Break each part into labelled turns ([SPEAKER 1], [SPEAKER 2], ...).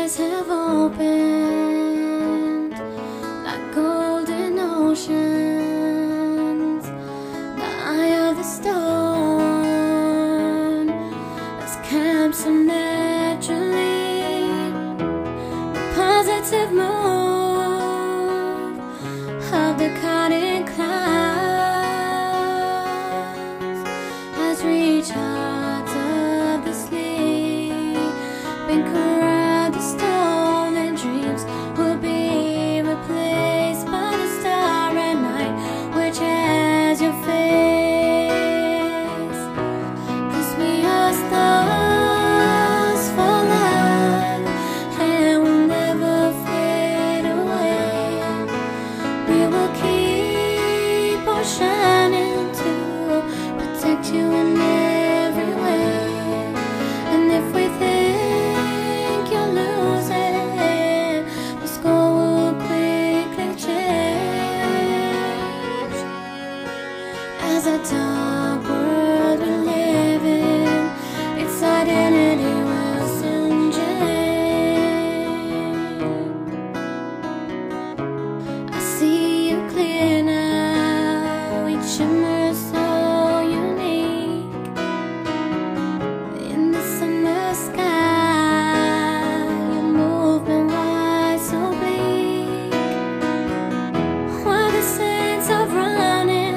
[SPEAKER 1] eyes have opened like golden oceans. The eye of the storm has come so naturally. The positive move of the cutting clouds has reached hearts of the sleep. Been corralled, the stolen dreams will be replaced by the starry night which has your face. 'Cause we are stars for life and will never fade away. We will keep on shining to protect you in every way. And if we think you're losing, the score will quickly change. As a dark world we live in, its identity will soon change. I see you clear now, each shimmer is so unique. In the summer sky, your movement wide so bleak. While the sands are running,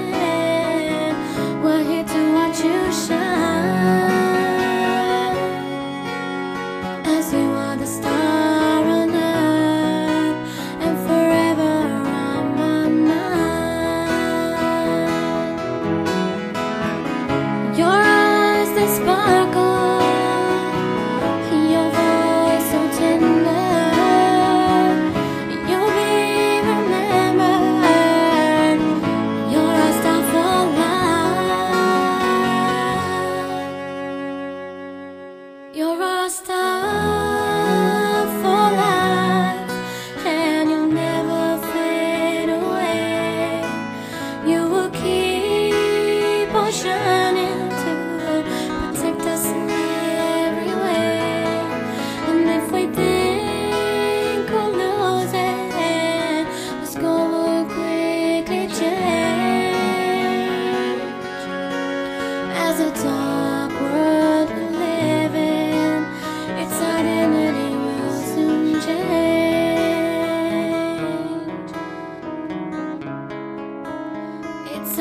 [SPEAKER 1] we're here to watch you shine. As you are the star on earth and forever on my mind. Your eyes, they sparkle, your voice so tender. You'll be remembered. You're a star for life. You're a star for life, and you'll never fade away. You will keep on shining to protect us in every way. And if we think we're losing, the score will quickly change. As a dark world we live in, its identity will soon change. Its